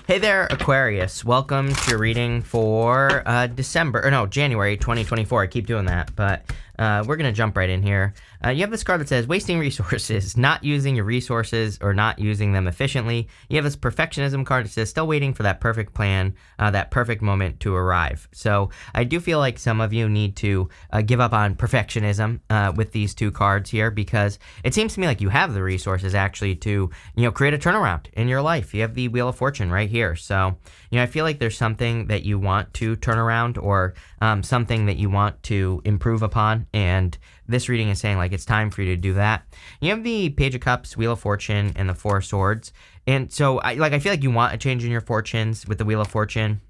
Hey there, Aquarius. Welcome to your reading for January 2024. I keep doing that, but we're going to jump right in here. You have this card that says, wasting resources, not using your resources or not using them efficiently. You have this perfectionism card that says, still waiting for that perfect plan, that perfect moment to arrive. So I do feel like some of you need to give up on perfectionism with these two cards here, because it seems to me like you have the resources actually to, create a turnaround in your life. You have the Wheel of Fortune right here. So, I feel like there's something that you want to turn around, or something that you want to improve upon. And this reading is saying, like, it's time for you to do that. You have the Page of Cups, Wheel of Fortune, and the Four of Swords. And so, I feel like you want a change in your fortunes with the Wheel of Fortune.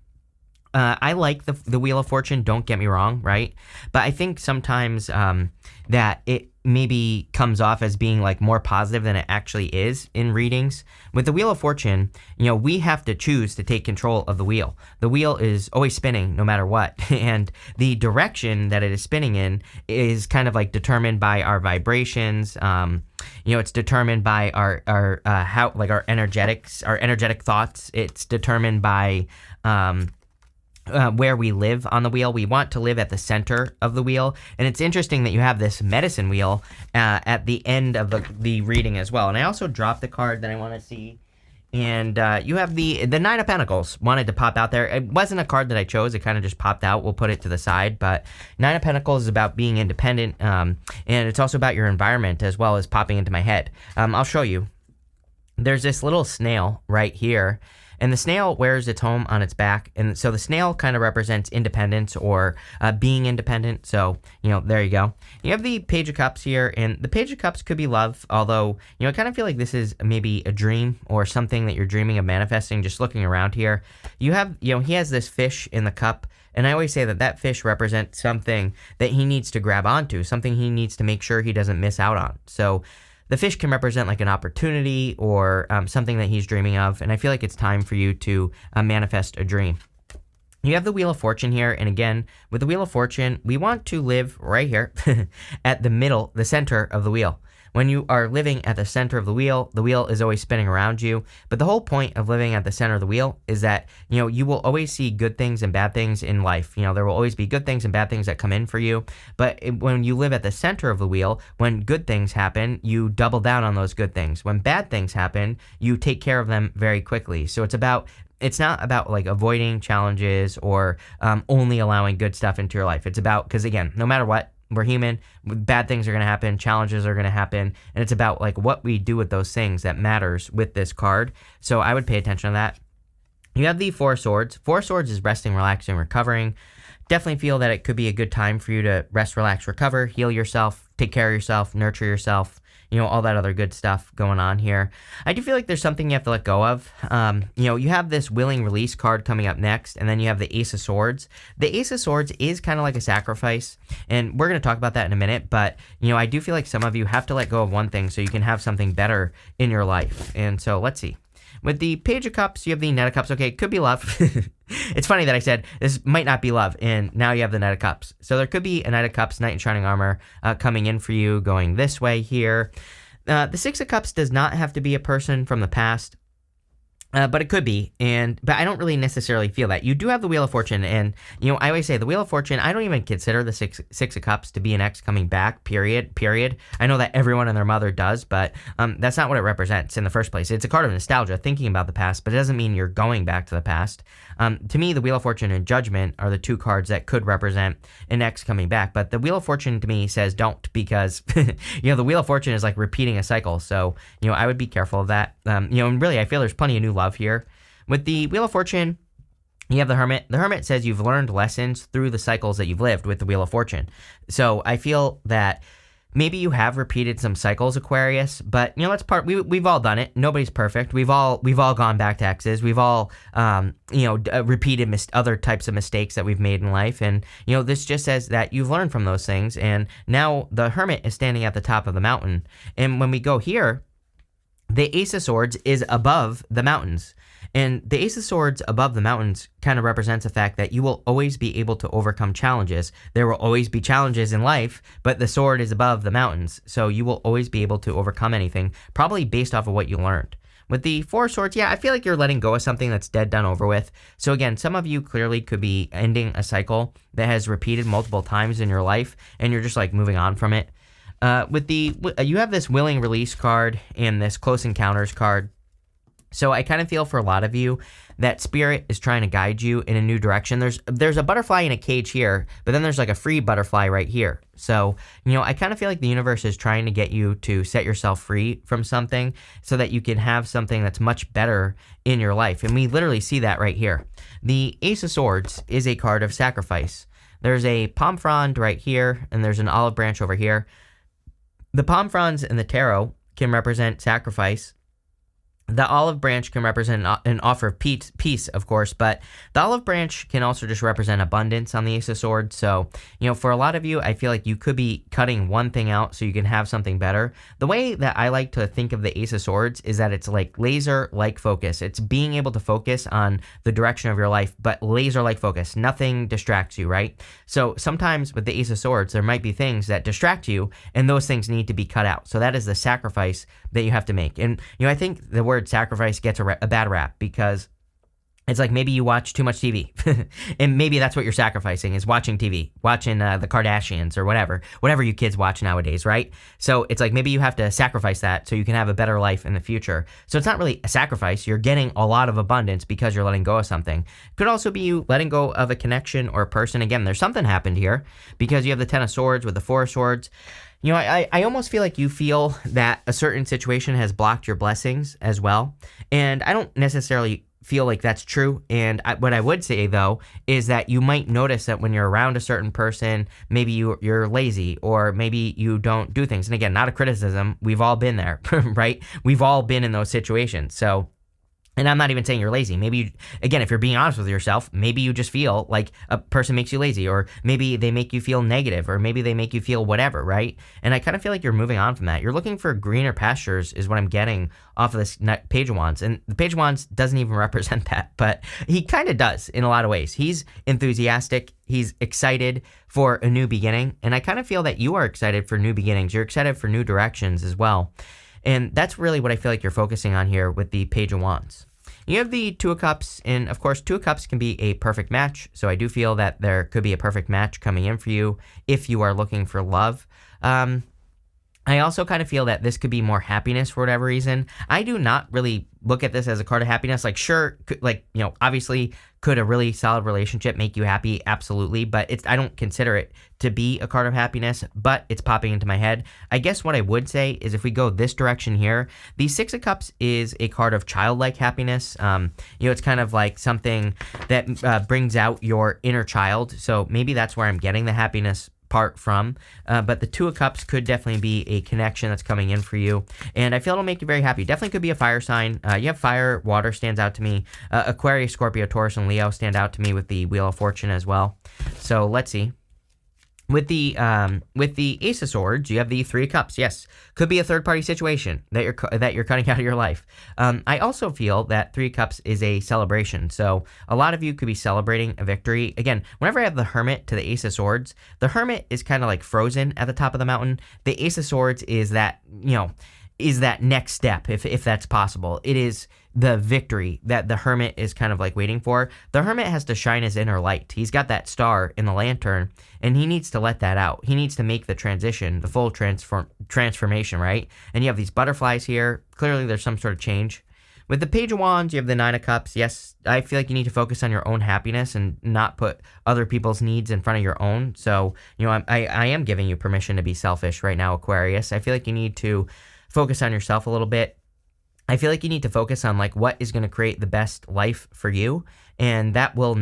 I like the Wheel of Fortune, don't get me wrong, right? But I think sometimes that it maybe comes off as being like more positive than it actually is in readings. With the Wheel of Fortune, we have to choose to take control of the wheel. The wheel is always spinning no matter what. And the direction that it is spinning in is kind of like determined by our vibrations. It's determined by our energetics, our energetic thoughts. It's determined by where we live on the wheel. We want to live at the center of the wheel. And it's interesting that you have this medicine wheel at the end of the reading as well. And I also dropped the card that I want to see. And you have the Nine of Pentacles wanted to pop out there. It wasn't a card that I chose. It kind of just popped out. We'll put it to the side. But Nine of Pentacles is about being independent. And it's also about your environment as well as popping into my head. I'll show you. There's this little snail right here. And the snail wears its home on its back. And so the snail kind of represents independence, or being independent. So, there you go. You have the Page of Cups here. And the Page of Cups could be love. Although, I kind of feel like this is maybe a dream or something that you're dreaming of manifesting. Just looking around here. You have, he has this fish in the cup. And I always say that fish represents something that he needs to grab onto. Something he needs to make sure he doesn't miss out on. So the fish can represent like an opportunity, or something that he's dreaming of. And I feel like it's time for you to manifest a dream. You have the Wheel of Fortune here. And again, with the Wheel of Fortune, we want to live right here at the center of the wheel. When you are living at the center of the wheel is always spinning around you. But the whole point of living at the center of the wheel is that, you will always see good things and bad things in life. There will always be good things and bad things that come in for you. But when you live at the center of the wheel, when good things happen, you double down on those good things. When bad things happen, you take care of them very quickly. So it's not about like avoiding challenges or only allowing good stuff into your life. It's about, because again, no matter what, we're human, bad things are going to happen, challenges are going to happen, and it's about like what we do with those things that matters with this card. So I would pay attention to that. You have the Four of Swords. Four of Swords is resting, relaxing, recovering. Definitely feel that it could be a good time for you to rest, relax, recover, heal yourself, take care of yourself, nurture yourself, all that other good stuff going on here. I do feel like there's something you have to let go of. You have this willing release card coming up next, and then you have the Ace of Swords. The Ace of Swords is kind of like a sacrifice, and we're going to talk about that in a minute, but, I do feel like some of you have to let go of one thing so you can have something better in your life. And so let's see. With the Page of Cups, you have the Knight of Cups. Okay, it could be love. It's funny that I said this might not be love, and now you have the Knight of Cups. So there could be a Knight of Cups, Knight in Shining Armor, coming in for you, going this way here. The Six of Cups does not have to be a person from the past. But it could be, but I don't really necessarily feel that. You do have the Wheel of Fortune, and, I always say the Wheel of Fortune, I don't even consider the Six of Cups to be an ex coming back, period. I know that everyone and their mother does, but that's not what it represents in the first place. It's a card of nostalgia, thinking about the past, but it doesn't mean you're going back to the past. To me, the Wheel of Fortune and Judgment are the two cards that could represent an ex coming back, but the Wheel of Fortune to me says don't, because, the Wheel of Fortune is like repeating a cycle, so, I would be careful of that. And really, I feel there's plenty of new love here. With the Wheel of Fortune, you have the Hermit. The Hermit says you've learned lessons through the cycles that you've lived with the Wheel of Fortune. So I feel that maybe you have repeated some cycles, Aquarius, but that's we've all done it. Nobody's perfect. We've all gone back to exes. We've all repeated other types of mistakes that we've made in life, and this just says that you've learned from those things, and now the Hermit is standing at the top of the mountain. And when we go here, the Ace of Swords is above the mountains. And the Ace of Swords above the mountains kind of represents the fact that you will always be able to overcome challenges. There will always be challenges in life, but the sword is above the mountains. So you will always be able to overcome anything, probably based off of what you learned. With the Four of Swords, yeah, I feel like you're letting go of something that's dead, done, over with. So again, some of you clearly could be ending a cycle that has repeated multiple times in your life, and you're just like moving on from it. You have this willing release card and this close encounters card. So I kind of feel for a lot of you that spirit is trying to guide you in a new direction. There's a butterfly in a cage here, but then there's like a free butterfly right here. So, I kind of feel like the universe is trying to get you to set yourself free from something so that you can have something that's much better in your life. And we literally see that right here. The Ace of Swords is a card of sacrifice. There's a palm frond right here, and there's an olive branch over here. The palm fronds in the tarot can represent sacrifice. The olive branch can represent an offer of peace, of course, but the olive branch can also just represent abundance on the Ace of Swords. So, for a lot of you, I feel like you could be cutting one thing out so you can have something better. The way that I like to think of the Ace of Swords is that it's like laser-like focus. It's being able to focus on the direction of your life, but laser-like focus. Nothing distracts you, right? So sometimes with the Ace of Swords, there might be things that distract you, and those things need to be cut out. So that is the sacrifice that you have to make. And, I think the word sacrifice gets a bad rap because it's like maybe you watch too much TV and maybe that's what you're sacrificing is watching TV, watching the Kardashians or whatever you kids watch nowadays, right? So it's like maybe you have to sacrifice that so you can have a better life in the future. So it's not really a sacrifice. You're getting a lot of abundance because you're letting go of something. Could also be you letting go of a connection or a person. Again, there's something happened here because you have the Ten of Swords with the Four of Swords. I almost feel like you feel that a certain situation has blocked your blessings as well. And I don't necessarily feel like that's true. And what I would say, though, is that you might notice that when you're around a certain person, maybe you're lazy or maybe you don't do things. And again, not a criticism. We've all been there, right? We've all been in those situations. So, and I'm not even saying you're lazy. Maybe, again, if you're being honest with yourself, maybe you just feel like a person makes you lazy, or maybe they make you feel negative, or maybe they make you feel whatever, right? And I kind of feel like you're moving on from that. You're looking for greener pastures is what I'm getting off of this Page of Wands. And the Page of Wands doesn't even represent that, but he kind of does in a lot of ways. He's enthusiastic. He's excited for a new beginning. And I kind of feel that you are excited for new beginnings. You're excited for new directions as well. And that's really what I feel like you're focusing on here with the Page of Wands. You have the Two of Cups, and of course, Two of Cups can be a perfect match. So I do feel that there could be a perfect match coming in for you if you are looking for love. I also kind of feel that this could be more happiness for whatever reason. I do not really look at this as a card of happiness. Like, sure, obviously, could a really solid relationship make you happy? Absolutely. But I don't consider it to be a card of happiness, but it's popping into my head. I guess what I would say is if we go this direction here, the Six of Cups is a card of childlike happiness. It's kind of like something that brings out your inner child. So maybe that's where I'm getting the happiness part from, but the Two of Cups could definitely be a connection that's coming in for you, and I feel it'll make you very happy. Definitely could be a fire sign. You have fire, water stands out to me. Aquarius, Scorpio, Taurus, and Leo stand out to me with the Wheel of Fortune as well. So let's see. With the Ace of Swords, you have the Three of Cups. Yes, could be a third-party situation that you're cutting out of your life. I also feel that Three of Cups is a celebration. So a lot of you could be celebrating a victory. Again, whenever I have the Hermit to the Ace of Swords, the Hermit is kind of like frozen at the top of the mountain. The Ace of Swords is that next step, if that's possible. It is the victory that the Hermit is kind of like waiting for. The Hermit has to shine his inner light. He's got that star in the lantern, and he needs to let that out. He needs to make the transition, the full transformation, right? And you have these butterflies here. Clearly, there's some sort of change. With the Page of Wands, you have the Nine of Cups. Yes, I feel like you need to focus on your own happiness and not put other people's needs in front of your own. So, I am giving you permission to be selfish right now, Aquarius. I feel like you need to focus on yourself a little bit. I feel like you need to focus on like what is going to create the best life for you, and that will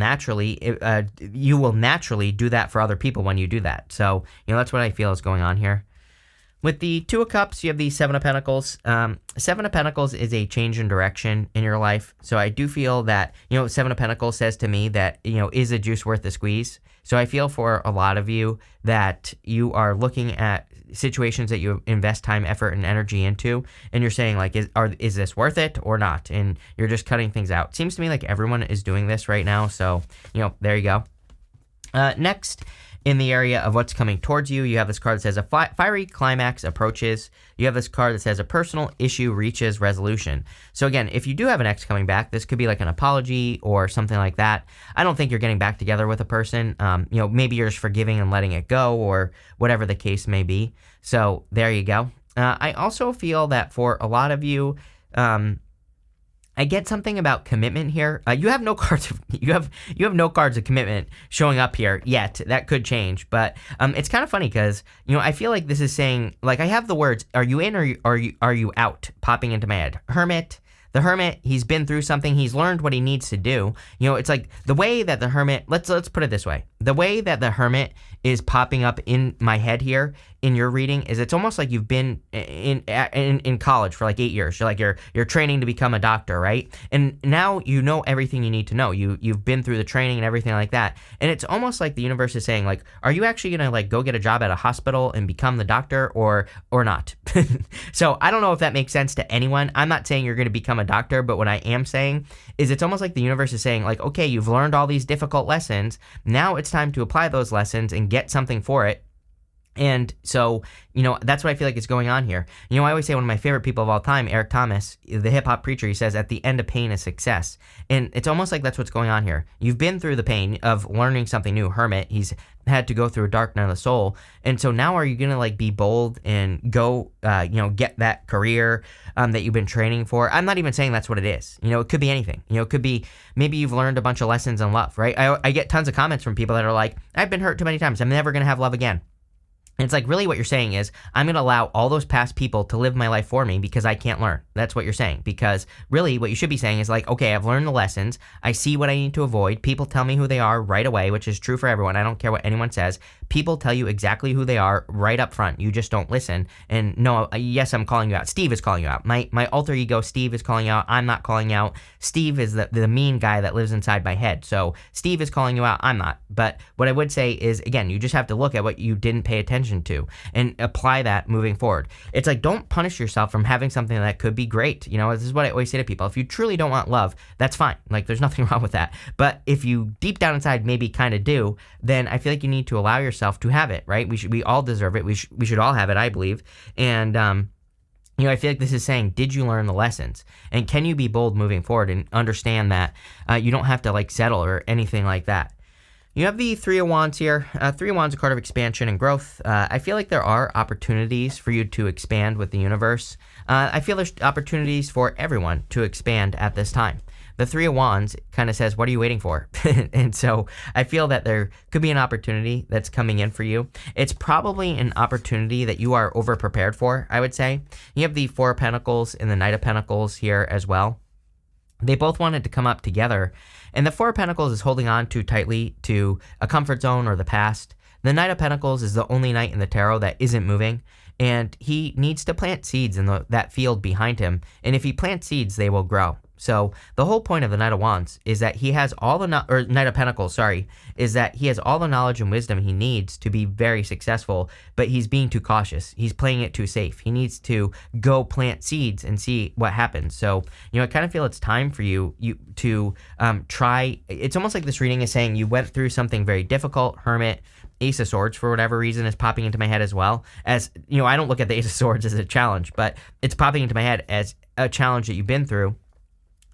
you will naturally do that for other people when you do that. So, that's what I feel is going on here. With the Two of Cups, you have the Seven of Pentacles. Seven of Pentacles is a change in direction in your life. So I do feel that, Seven of Pentacles says to me that, is the juice worth the squeeze? So I feel for a lot of you that you are looking at situations that you invest time, effort, and energy into, and you're saying like, is this worth it or not? And you're just cutting things out. Seems to me like everyone is doing this right now. So, there you go. Next in the area of what's coming towards you, you have this card that says a fiery climax approaches. You have this card that says a personal issue reaches resolution. So again, if you do have an ex coming back, this could be like an apology or something like that. I don't think you're getting back together with a person. Maybe you're just forgiving and letting it go, or whatever the case may be. So there you go. I also feel that for a lot of you, I get something about commitment here. You have no cards. You have no cards of commitment showing up here yet. That could change, but it's kind of funny because I feel like this is saying, like, I have the words "Are you in or are you out?" popping into my head. Hermit. The hermit, he's been through something. He's learned what he needs to do. It's like the way that the hermit. Let's put it this way. The way that the hermit is popping up in my head here in your reading is it's almost like you've been in college for like 8 years. You're training to become a doctor, right? And now you know everything you need to know. You've been through the training and everything like that. And it's almost like the universe is saying, like, are you actually gonna like go get a job at a hospital and become the doctor or not? So I don't know if that makes sense to anyone. I'm not saying you're gonna become a doctor, but what I am saying is it's almost like the universe is saying, like, okay, you've learned all these difficult lessons. Now it's time to apply those lessons and get something for it. And so, that's what I feel like is going on here. I always say one of my favorite people of all time, Eric Thomas, the hip hop preacher, he says, at the end of pain is success. And it's almost like that's what's going on here. You've been through the pain of learning something new. Hermit, he's had to go through a dark night of the soul. And so now are you going to like be bold and go, get that career that you've been training for? I'm not even saying that's what it is. It could be anything. It could be maybe you've learned a bunch of lessons in love, right? I get tons of comments from people that are like, I've been hurt too many times. I'm never going to have love again. And it's like, really what you're saying is, I'm going to allow all those past people to live my life for me because I can't learn. That's what you're saying. Because really what you should be saying is like, okay, I've learned the lessons. I see what I need to avoid. People tell me who they are right away, which is true for everyone. I don't care what anyone says. People tell you exactly who they are right up front. You just don't listen. And no, yes, I'm calling you out. Steve is calling you out. My alter ego, Steve, is calling you out. I'm not calling you out. Steve is the mean guy that lives inside my head. So Steve is calling you out. I'm not. But what I would say is, again, you just have to look at what you didn't pay attention to and apply that moving forward. It's like, don't punish yourself from having something that could be great. This is what I always say to people. If you truly don't want love, that's fine. Like, there's nothing wrong with that. But if you deep down inside maybe kind of do, then I feel like you need to allow yourself to have it, right? We all deserve it. We should all have it, I believe. And I feel like this is saying, did you learn the lessons? And can you be bold moving forward and understand that you don't have to like settle or anything like that? You have the Three of Wands here. Three of Wands, a card of expansion and growth. I feel like there are opportunities for you to expand with the universe. I feel there's opportunities for everyone to expand at this time. The Three of Wands kind of says, what are you waiting for? And so I feel that there could be an opportunity that's coming in for you. It's probably an opportunity that you are over-prepared for, I would say. You have the Four of Pentacles and the Knight of Pentacles here as well. They both wanted to come up together. And the Four of Pentacles is holding on too tightly to a comfort zone or the past. The Knight of Pentacles is the only knight in the tarot that isn't moving. And he needs to plant seeds in that field behind him. And if he plants seeds, they will grow. So the whole point of the Knight of Wands is that he has all the Knight of Pentacles, sorry, is that he has all the knowledge and wisdom he needs to be very successful, but he's being too cautious. He's playing it too safe. He needs to go plant seeds and see what happens. So, I kind of feel it's time for you to try. It's almost like this reading is saying you went through something very difficult. Hermit, Ace of Swords, for whatever reason, is popping into my head as well. As, I don't look at the Ace of Swords as a challenge, but it's popping into my head as a challenge that you've been through.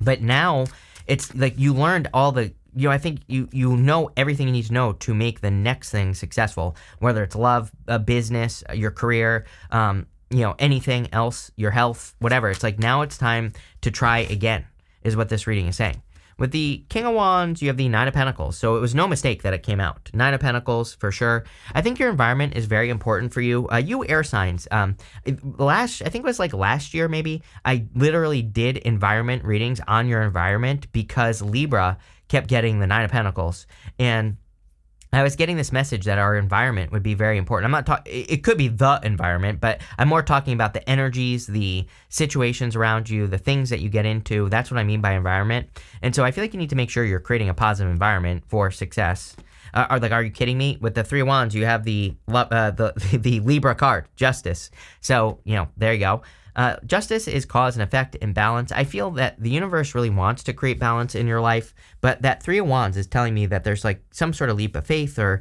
But now it's like you learned all the, I think you know everything you need to know to make the next thing successful, whether it's love, a business, your career, anything else, your health, whatever. It's like now it's time to try again, is what this reading is saying. With the King of Wands, you have the Nine of Pentacles. So it was no mistake that it came out. Nine of Pentacles, for sure. I think your environment is very important for you. You air signs. I think it was like last year maybe, I literally did environment readings on your environment because Libra kept getting the Nine of Pentacles. And I was getting this message that our environment would be very important. I'm not talking, it could be the environment, but I'm more talking about the energies, the situations around you, the things that you get into. That's what I mean by environment. And so I feel like you need to make sure you're creating a positive environment for success. Are you kidding me? With the Three of Wands, you have the Libra card, Justice. So, there you go. Justice is cause and effect and balance. I feel that the universe really wants to create balance in your life, but that Three of Wands is telling me that there's like some sort of leap of faith or,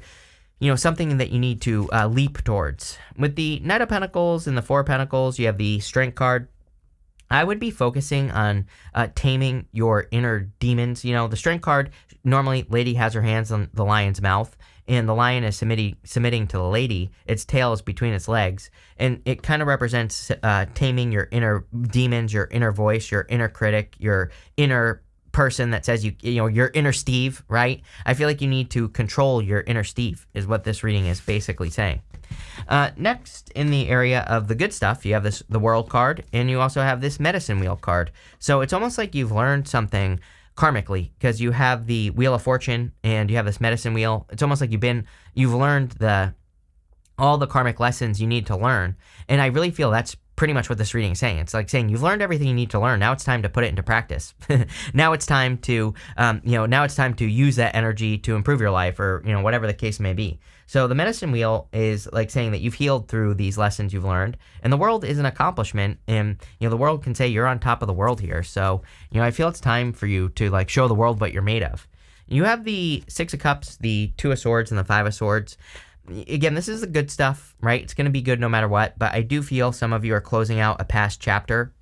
something that you need to leap towards. With the Knight of Pentacles and the Four of Pentacles, you have the Strength card. I would be focusing on taming your inner demons. The Strength card, normally lady has her hands on the lion's mouth, and the lion is submitting to the lady. Its tail is between its legs, and it kind of represents taming your inner demons, your inner voice, your inner critic, your inner person that says your inner Steve, right? I feel like you need to control your inner Steve is what this reading is basically saying. Next, in the area of the good stuff, you have the World card, and you also have this Medicine Wheel card. So it's almost like you've learned something karmically, because you have the Wheel of Fortune and you have this Medicine Wheel. It's almost like you've learned all the karmic lessons you need to learn, and I really feel that's pretty much what this reading is saying. It's like saying you've learned everything you need to learn. Now it's time to put it into practice. Now it's time to, use that energy to improve your life, or whatever the case may be. So the Medicine Wheel is like saying that you've healed through these lessons you've learned, and the world is an accomplishment, and the world can say you're on top of the world here. So I feel it's time for you to show the world what you're made of. You have the Six of Cups, the Two of Swords, and the Five of Swords. Again, this is the good stuff, right? It's going to be good no matter what, but I do feel some of you are closing out a past chapter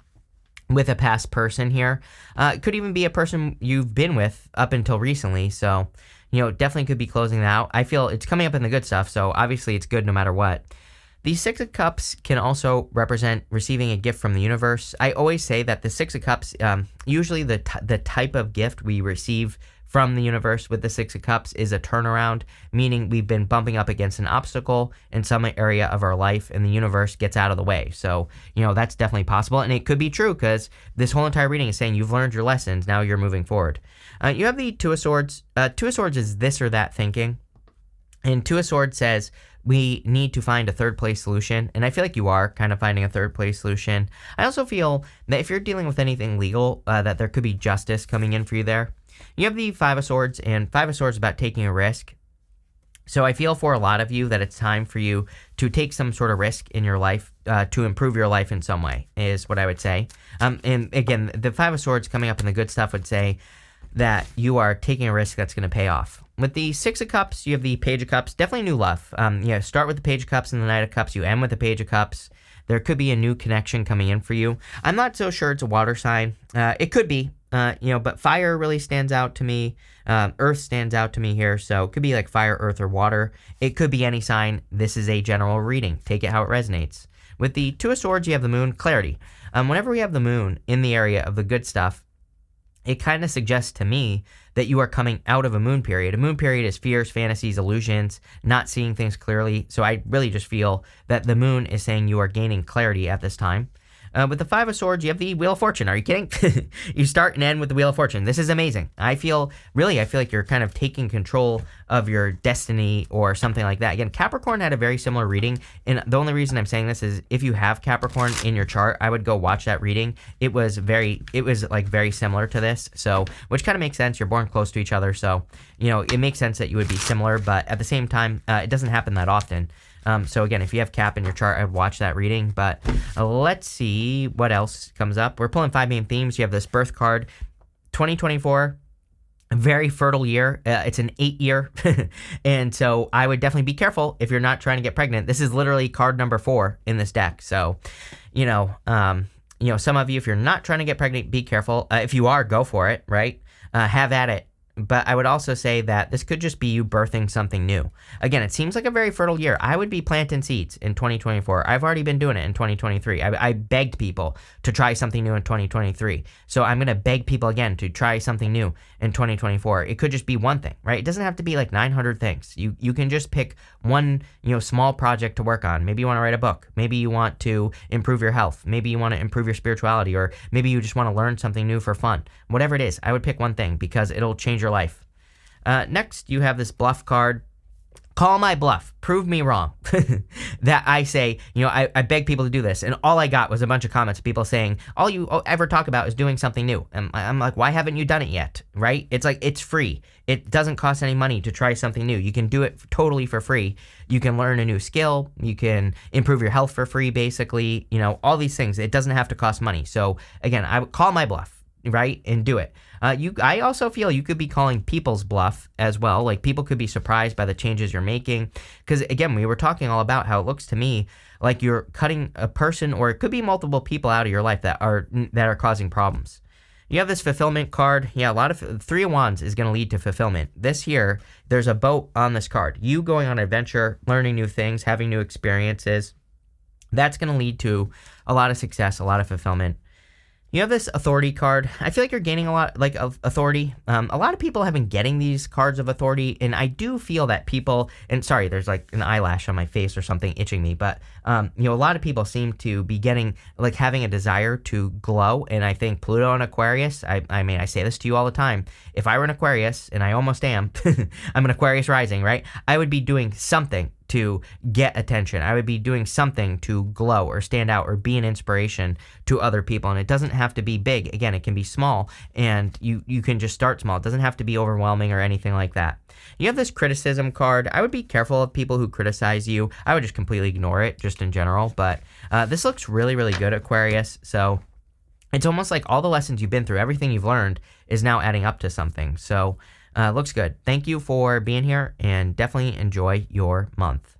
with a past person here. It could even be a person you've been with up until recently, so, definitely could be closing that out. I feel it's coming up in the good stuff, so obviously it's good no matter what. The Six of Cups can also represent receiving a gift from the universe. I always say that the Six of Cups, usually the type of gift we receive from the universe with the Six of Cups is a turnaround, meaning we've been bumping up against an obstacle in some area of our life, and the universe gets out of the way. So, that's definitely possible, and it could be true, because this whole entire reading is saying you've learned your lessons, now you're moving forward. You have the Two of Swords. Two of Swords is this or that thinking, and Two of Swords says we need to find a third place solution, and I feel like you are kind of finding a third place solution. I also feel that if you're dealing with anything legal, that there could be justice coming in for you there. You have the Five of Swords, and Five of Swords is about taking a risk. So I feel for a lot of you that it's time for you to take some sort of risk in your life to improve your life in some way, is what I would say. And again, the Five of Swords coming up in the good stuff would say that you are taking a risk that's going to pay off. With the Six of Cups, you have the Page of Cups, definitely new love. Start with the Page of Cups and the Knight of Cups, you end with the Page of Cups. There could be a new connection coming in for you. I'm not so sure it's a water sign. It could be. But fire really stands out to me. Earth stands out to me here. So it could be like fire, earth, or water. It could be any sign. This is a general reading. Take it how it resonates. With the Two of Swords, you have the moon, clarity. Whenever we have the moon in the area of the good stuff, it kind of suggests to me that you are coming out of a moon period. A moon period is fears, fantasies, illusions, not seeing things clearly. So I really just feel that the moon is saying you are gaining clarity at this time. With the Five of Swords, you have the Wheel of Fortune. Are you kidding? You start and end with the Wheel of Fortune. This is amazing. I feel like you're kind of taking control of your destiny or something like that. Again, Capricorn had a very similar reading, and the only reason I'm saying this is if you have Capricorn in your chart, I would go watch that reading. It was very similar to this, so which kind of makes sense. You're born close to each other, so it makes sense that you would be similar, but at the same time, it doesn't happen that often. So again, if you have Cap in your chart, I'd watch that reading. But let's see what else comes up. We're pulling 5 main themes. You have this Birth card. 2024, a very fertile year. It's an 8-year. And so I would definitely be careful if you're not trying to get pregnant. This is literally card number 4 in this deck. So, some of you, if you're not trying to get pregnant, be careful. If you are, go for it, right? Have at it. But I would also say that this could just be you birthing something new. Again, it seems like a very fertile year. I would be planting seeds in 2024. I've already been doing it in 2023. I begged people to try something new in 2023. So I'm going to beg people again to try something new in 2024. It could just be one thing, right? It doesn't have to be like 900 things. You can just pick one, small project to work on. Maybe you want to write a book. Maybe you want to improve your health. Maybe you want to improve your spirituality, or maybe you just want to learn something new for fun. Whatever it is, I would pick one thing because it'll change your life. Next, you have this Bluff card. Call my bluff. Prove me wrong. That I say, I beg people to do this. And all I got was a bunch of comments of people saying, all you ever talk about is doing something new. And I'm like, why haven't you done it yet? Right? It's like, it's free. It doesn't cost any money to try something new. You can do it totally for free. You can learn a new skill. You can improve your health for free, basically. All these things. It doesn't have to cost money. So again, I would call my bluff. right? And do it. I also feel you could be calling people's bluff as well. Like people could be surprised by the changes you're making. Because again, we were talking all about how it looks to me like you're cutting a person, or it could be multiple people out of your life that are causing problems. You have this fulfillment card. Yeah, a lot of Three of Wands is going to lead to fulfillment. This year, there's a boat on this card. You going on an adventure, learning new things, having new experiences. That's going to lead to a lot of success, a lot of fulfillment. You have this authority card. I feel like you're gaining a lot of authority. A lot of people have been getting these cards of authority, and I do feel that people, and sorry, there's like an eyelash on my face or something itching me, but a lot of people seem to be getting, like, having a desire to glow, and I think Pluto and Aquarius, I mean, I say this to you all the time. If I were an Aquarius, and I almost am, I'm an Aquarius rising, right? I would be doing something to get attention. I would be doing something to glow or stand out or be an inspiration to other people. And it doesn't have to be big. Again, it can be small, and you can just start small. It doesn't have to be overwhelming or anything like that. You have this criticism card. I would be careful of people who criticize you. I would just completely ignore it, just in general. But this looks really, really good, Aquarius. So it's almost like all the lessons you've been through, everything you've learned is now adding up to something. So looks good. Thank you for being here, and definitely enjoy your month.